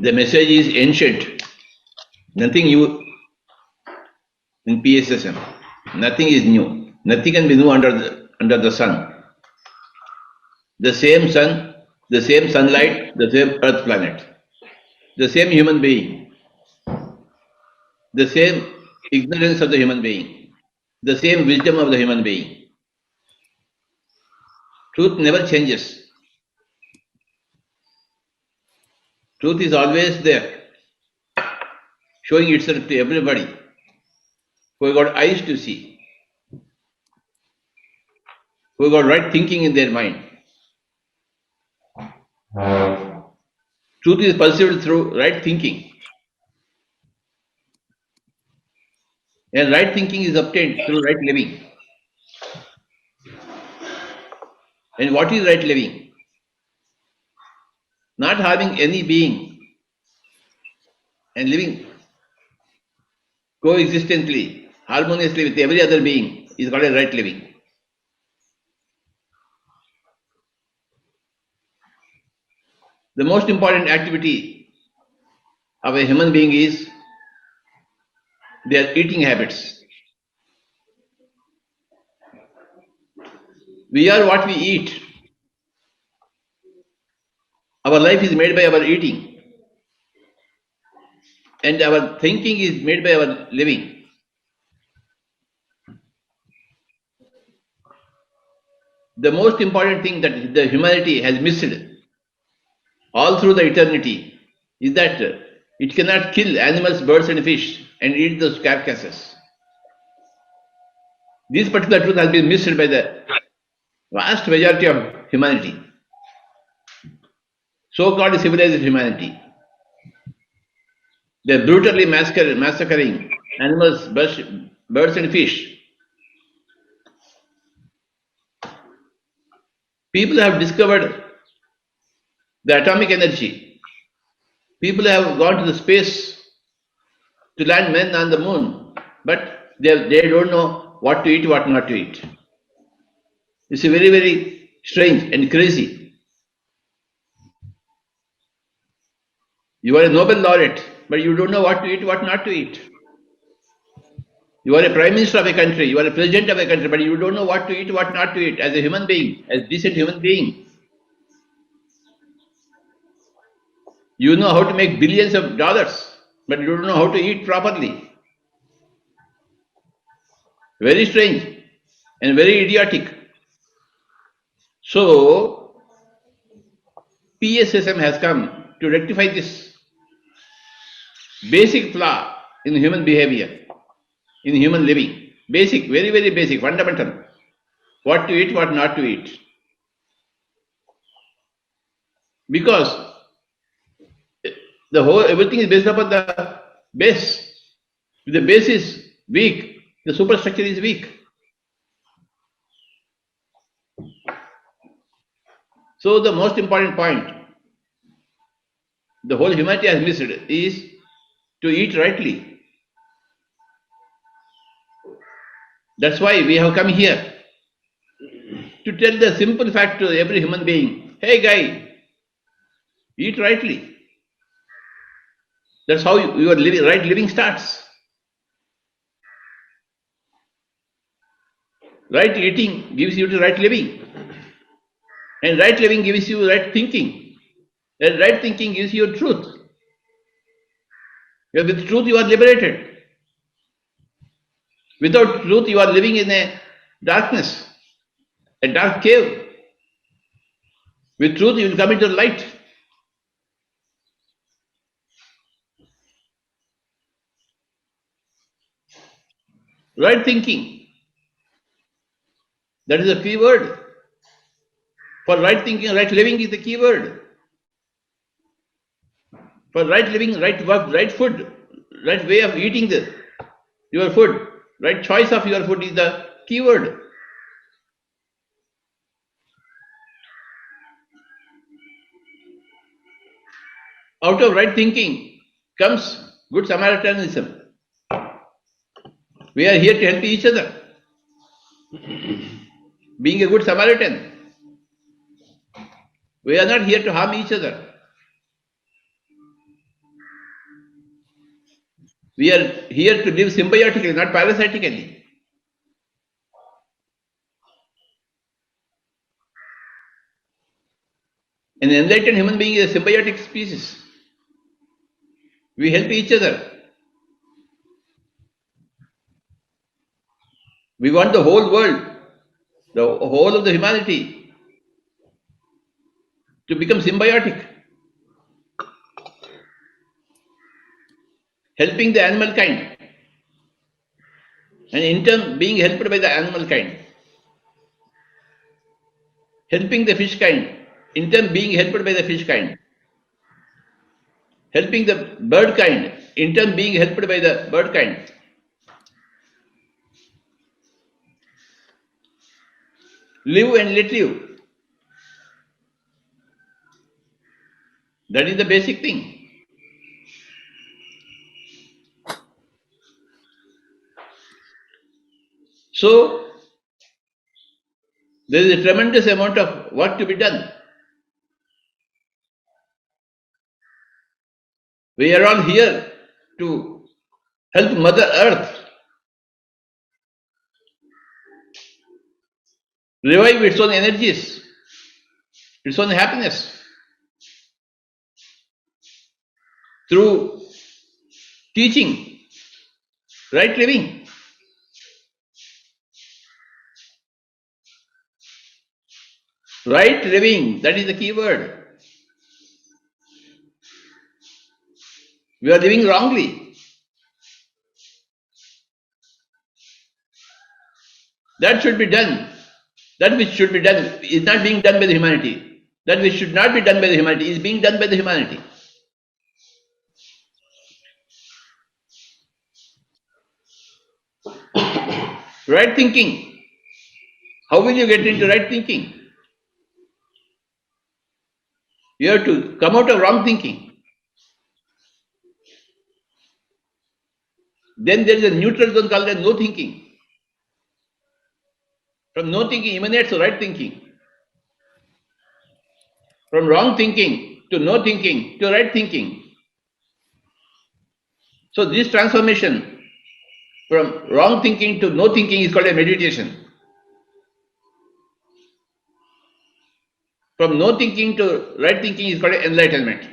The message is ancient. Nothing new in PSSM. Nothing is new. Nothing can be new under the sun. The same sun, the same sunlight, the same earth planet, the same human being, the same ignorance of the human being, the same wisdom of the human being. Truth never changes. Truth is always there, showing itself to everybody who have got eyes to see, who have got right thinking in their mind. Truth is perceived through right thinking. And right thinking is obtained through right living. And what is right living? Not having any being and living coexistently, harmoniously with every other being is called a right living. The most important activity of a human being is their eating habits. We are what we eat. Our life is made by our eating. And our thinking is made by our living. The most important thing that the humanity has missed all through the eternity is that it cannot kill animals, birds and fish and eat those carcasses. This particular truth has been missed by the vast majority of humanity, so-called civilized humanity. They are brutally massacring animals, birds and fish. People have discovered the atomic energy. People have gone to the space to land men on the moon, but they don't know what to eat, what not to eat. It's very, very strange and crazy. You are a Nobel laureate, but you don't know what to eat, what not to eat. You are a prime minister of a country, you are a president of a country, but you don't know what to eat, what not to eat as a human being, as a decent human being. You know how to make billions of dollars, but you don't know how to eat properly. Very strange and very idiotic. So, PSSM has come to rectify this basic flaw in human behavior, in human living. Basic, very, very basic, fundamental. What to eat, what not to eat. Because everything is based upon the base. If the base is weak, the superstructure is weak. So the most important point the whole humanity has missed is to eat rightly. That's why we have come here to tell the simple fact to every human being, hey guy, eat rightly. That's how your right living starts. Right eating gives you the right living. And right living gives you right thinking. And right thinking gives you truth. With truth you are liberated. Without truth you are living in a darkness, a dark cave. With truth you will come into light. Right thinking. That is the key word. For right thinking, right living is the key word. For right living, right work, right food, right way of eating your food, right choice of your food is the key word. Out of right thinking comes good Samaritanism. We are here to help each other. Being a good Samaritan. We are not here to harm each other. We are here to live symbiotically, not parasitically. An enlightened human being is a symbiotic species. We help each other. We want the whole world, the whole of the humanity to become symbiotic, helping the animal kind, and in turn being helped by the animal kind, helping the fish kind, in turn being helped by the fish kind, helping the bird kind, in turn being helped by the bird kind. Live and let live. That is the basic thing. So, there is a tremendous amount of work to be done. We are all here to help Mother Earth revive its own energies, its own happiness through teaching, right living. Right living, that is the key word. We are living wrongly. That should be done. That which should be done is not being done by the humanity. That which should not be done by the humanity is being done by the humanity. Right thinking. How will you get into right thinking? You have to come out of wrong thinking. Then there is a neutral zone called as no thinking. From no thinking emanates right thinking. From wrong thinking to no thinking to right thinking. So this transformation from wrong thinking to no thinking is called a meditation. From no thinking to right thinking is called enlightenment.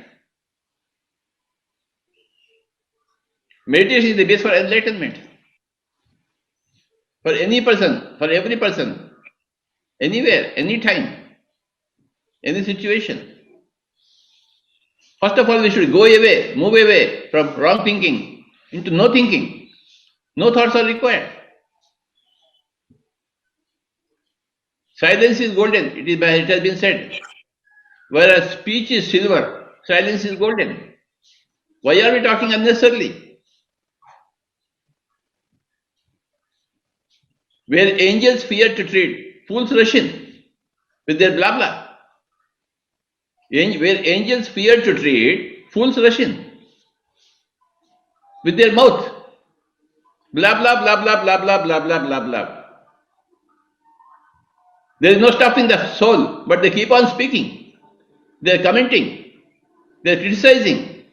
Meditation is the base for enlightenment. For any person, for every person, anywhere, anytime, any situation. First of all, we should go away, move away from wrong thinking into no thinking. No thoughts are required. Silence is golden, it has been said. Whereas speech is silver, silence is golden. Why are we talking unnecessarily? Where angels fear to tread, fools rush in with their blah blah. Where angels fear to tread, fools rush in with their mouth. Blah blah blah blah blah blah blah blah blah blah. There is no stopping the soul, but they keep on speaking. They are commenting, they are criticizing,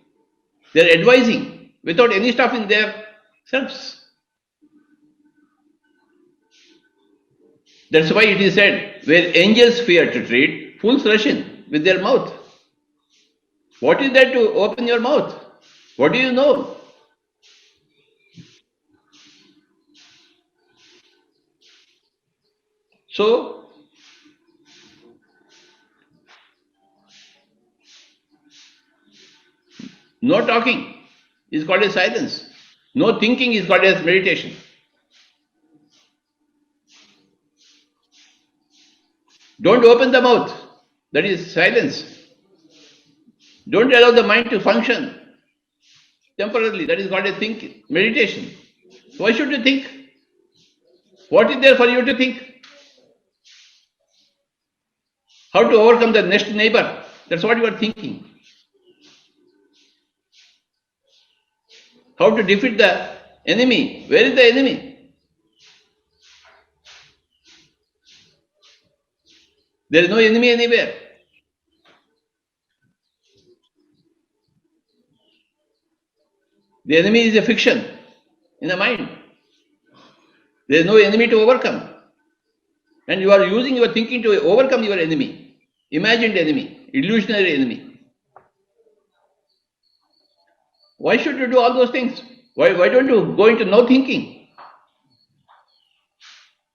they are advising without any stopping their selves. That's why it is said, where angels fear to tread, fools rush in with their mouth. What is there to open your mouth? What do you know? So, no talking is called as silence. No thinking is called as meditation. Don't open the mouth. That is silence. Don't allow the mind to function temporarily. That is called as thinking, meditation. Why should you think? What is there for you to think? How to overcome the next neighbor? That's what you are thinking. How to defeat the enemy? Where is the enemy? There is no enemy anywhere. The enemy is a fiction in the mind. There is no enemy to overcome. And you are using your thinking to overcome your enemy, imagined enemy, illusionary enemy. Why should you do all those things? Why don't you go into no thinking?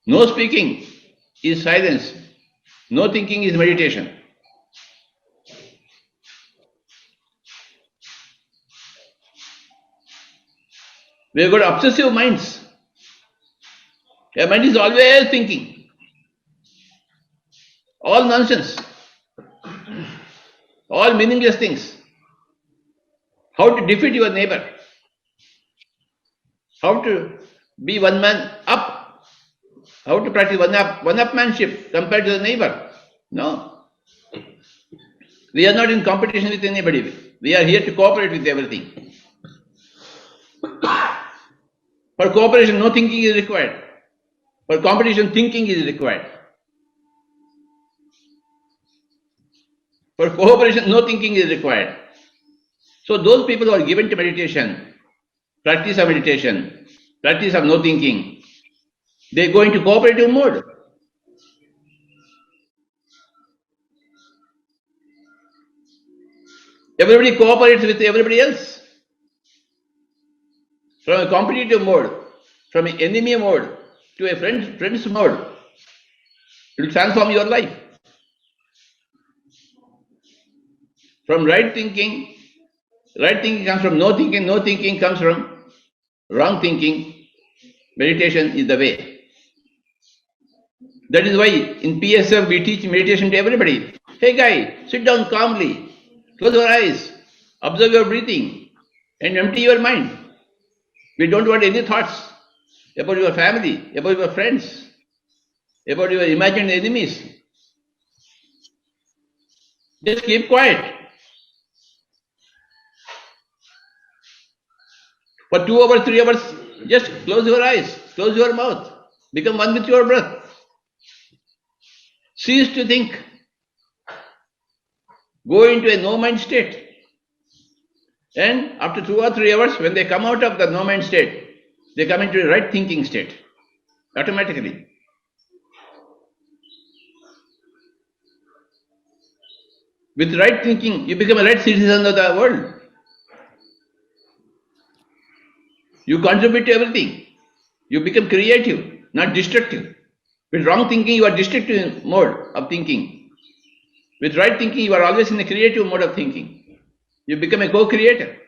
No speaking is silence. No thinking is meditation. We have got obsessive minds. Your mind is always thinking. All nonsense. All meaningless things. How to defeat your neighbor. How to be one man up. How to practice one-upmanship compared to the neighbor. No. We are not in competition with anybody. We are here to cooperate with everything. For cooperation, no thinking is required. For competition, thinking is required. For cooperation, no thinking is required. So those people who are given to meditation, practice of meditation, practice of no thinking, they go into cooperative mode. Everybody cooperates with everybody else. From a competitive mode, from an enemy mode to a friend's mode, it will transform your life. From right thinking comes from no thinking comes from wrong thinking. Meditation is the way. That is why in PSSM we teach meditation to everybody. Hey guy, sit down calmly, close your eyes, observe your breathing and empty your mind. We don't want any thoughts about your family, about your friends, about your imagined enemies. Just keep quiet. For 2 hours, 3 hours, just close your eyes, close your mouth, become one with your breath. Cease to think. Go into a no-mind state. And after 2 or 3 hours, when they come out of the no-mind state, they come into a right thinking state, automatically. With right thinking, you become a right citizen of the world. You contribute to everything. You become creative, not destructive. With wrong thinking, you are destructive mode of thinking. With right thinking, you are always in a creative mode of thinking. You become a co-creator.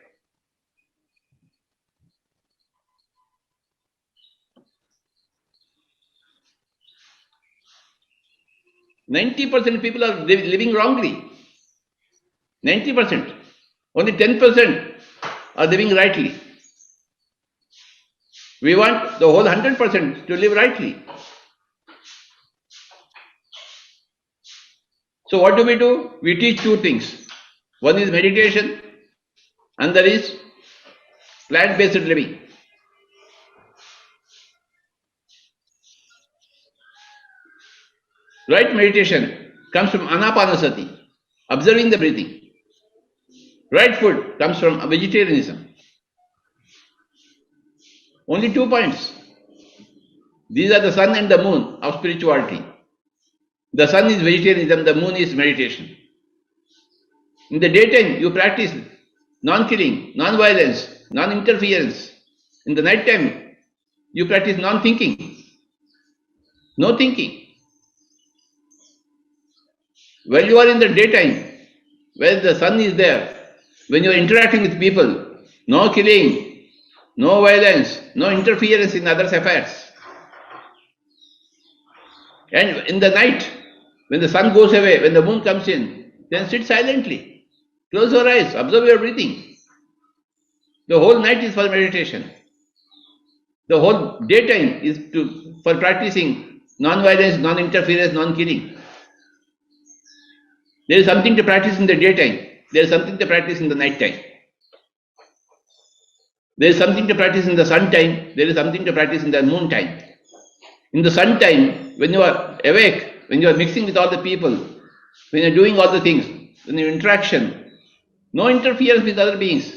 %90 people are living wrongly. 90%. Only 10% are living rightly. We want the whole 100% to live rightly. So what do? We teach 2 things. One is meditation, and that is plant-based living. Right meditation comes from anapanasati, observing the breathing. Right food comes from vegetarianism. Only 2 points. These are the sun and the moon of spirituality. The sun is vegetarianism, the moon is meditation. In the daytime, you practice non-killing, non-violence, non-interference. In the night time, you practice non-thinking, no thinking. While you are in the daytime, where the sun is there, when you are interacting with people, no killing, no violence, no interference in others' affairs. And in the night, when the sun goes away, when the moon comes in, then sit silently. Close your eyes, observe your breathing. The whole night is for meditation. The whole daytime is for practicing non-violence, non-interference, non-killing. There is something to practice in the daytime. There is something to practice in the night time. There is something to practice in the sun time. There is something to practice in the moon time. In the sun time, when you are awake, when you are mixing with all the people, when you are doing all the things, when you interaction, no interference with other beings.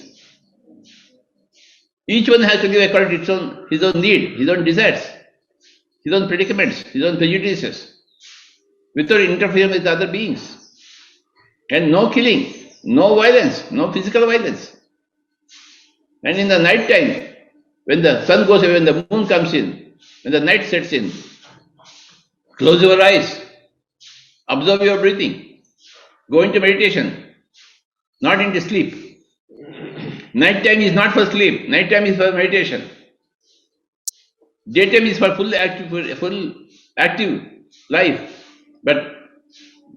Each one has to live according to his own need, his own desires, his own predicaments, his own prejudices, without interfering with other beings. And no killing, no violence, no physical violence. And in the night time, when the sun goes away, when the moon comes in, when the night sets in, close your eyes, observe your breathing, go into meditation, not into sleep. Night time is not for sleep, night time is for meditation. Daytime is for full active life, but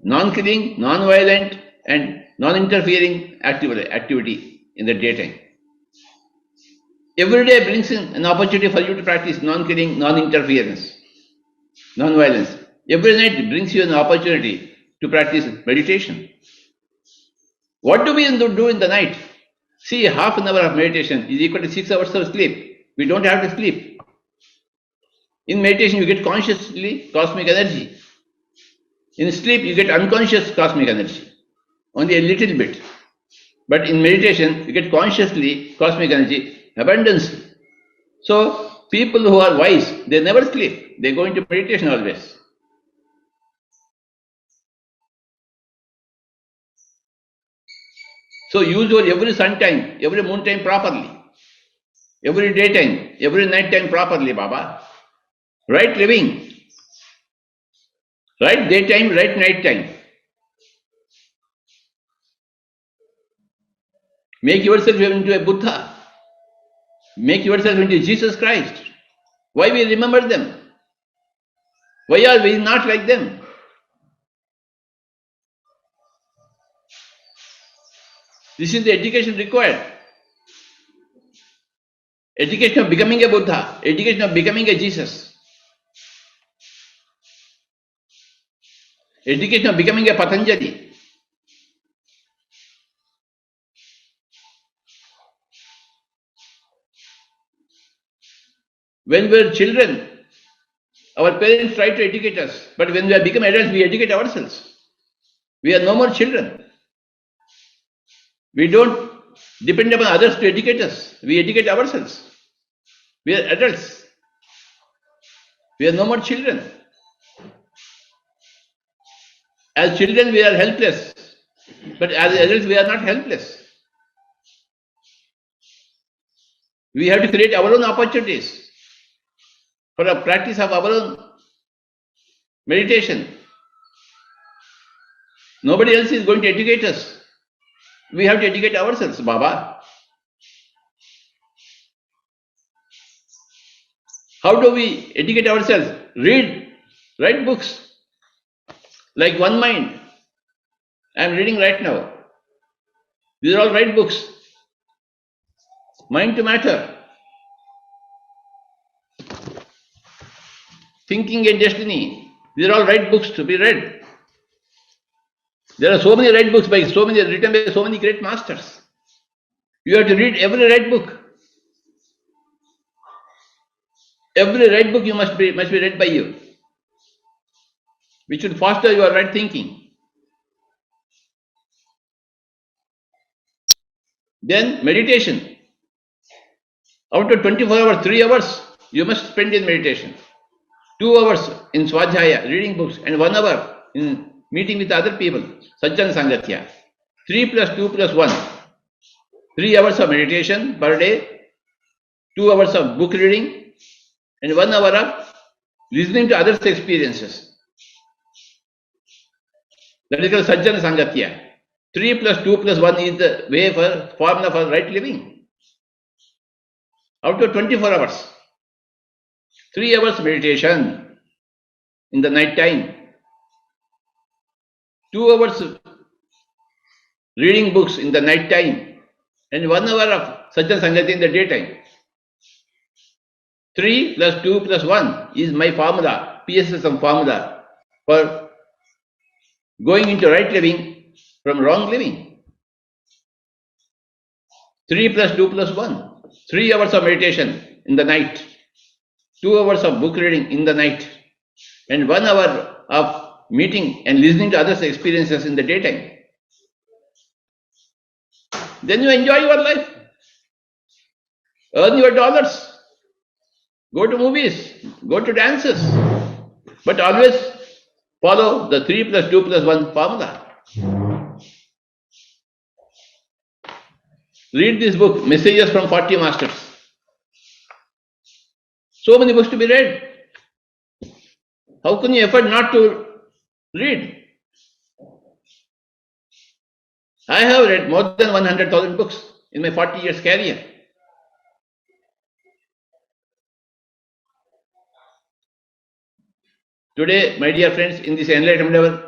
non-killing, non-violent, and non-interfering activity in the daytime. Every day brings in an opportunity for you to practice non-killing, non-interference, non-violence. Every night brings you an opportunity to practice meditation. What do we do in the night? See, half an hour of meditation is equal to 6 hours of sleep. We don't have to sleep. In meditation, you get consciously cosmic energy. In sleep, you get unconscious cosmic energy, only a little bit. But in meditation, you get consciously cosmic energy, abundance. So, people who are wise, they never sleep. They go into meditation always. So, use your every sun time, every moon time properly. Every daytime, every night time properly, Baba. Right living. Right daytime, right night time. Make yourself into a Buddha. Make yourself into Jesus Christ. Why we remember them? Why are we not like them? This is the education required. Education of becoming a Buddha. Education of becoming a Jesus. Education of becoming a Patanjali. When we were children, our parents try to educate us, but when we have become adults, we educate ourselves. We are no more children. We don't depend upon others to educate us. We educate ourselves. We are adults. We are no more children. As children, we are helpless, but as adults, we are not helpless. We have to create our own opportunities for a practice of our own meditation. Nobody else is going to educate us. We have to educate ourselves, Baba. How do we educate ourselves? Write books. Like One Mind. I am reading right now. These are all right books. Mind to Matter. Thinking and Destiny. These are all right books to be read. There are so many right books written by so many great masters. You have to read every right book. Every right book must be read by you, which will foster your right thinking. Then meditation. Out of 24 hours, 3 hours you must spend in meditation. 2 hours in Swadhyaya, reading books, and 1 hour in meeting with other people, Sajjan Sangatya. 3 plus 2 plus 1. 3 hours of meditation per day, 2 hours of book reading, and 1 hour of listening to others' experiences. That is called Sajjan Sangatya. 3 plus 2 plus 1 is the way for formula for right living. Out of 24 hours, 3 hours meditation in the night time, 2 hours reading books in the night time, and 1 hour of Sajjan Sangatya in the daytime. 3 plus 2 plus 1 is my formula, PSSM formula for going into right living from wrong living. 3 plus 2 plus 1. 3 hours of meditation in the night, 2 hours of book reading in the night, and 1 hour of meeting and listening to others' experiences in the daytime. Then you enjoy your life. Earn your dollars. Go to movies. Go to dances. But always follow the 3 plus 2 plus 1 formula. Read this book, Messages from 40 Masters. So many books to be read. How can you afford not to read? I have read more than 100,000 books in my 40 years career. Today, my dear friends, in this enlightenment level,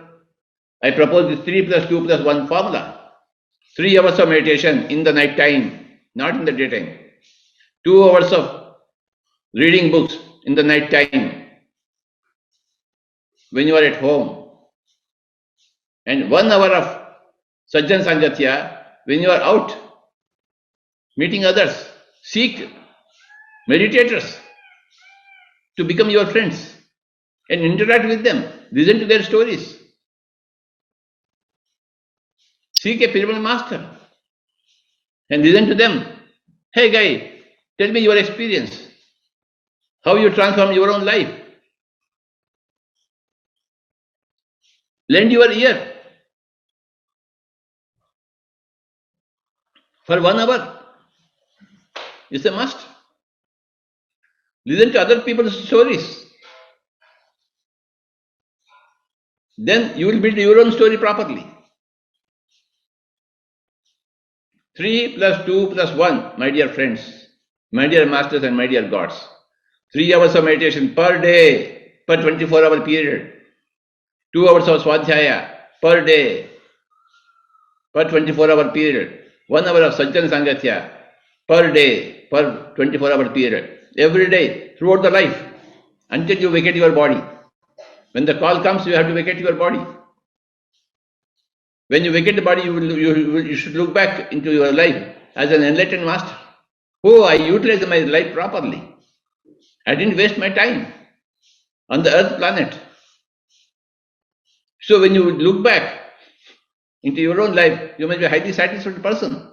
I propose this 3 plus 2 plus 1 formula. 3 hours of meditation in the night time, not in the daytime. 2 hours of reading books in the night time when you are at home. And 1 hour of Sajjan Sangatya when you are out meeting others. Seek meditators to become your friends and interact with them. Listen to their stories. Seek a pyramid master and listen to them. Hey guy, tell me your experience. How you transform your own life. Lend your ear for 1 hour. It's a must. Listen to other people's stories. Then you will build your own story properly. 3 plus 2 plus 1, my dear friends, my dear masters and my dear gods. 3 hours of meditation per day, per 24-hour period. 2 hours of Swadhyaya per day, per 24-hour period. 1 hour of Sajjan Sangatya per day, per 24-hour period. Every day, throughout the life, until you vacate your body. When the call comes, you have to vacate your body. When you vacate the body, you should look back into your life as an enlightened master. Oh, I utilized my life properly. I didn't waste my time on the earth planet. So when you look back into your own life, you must be a highly satisfied person.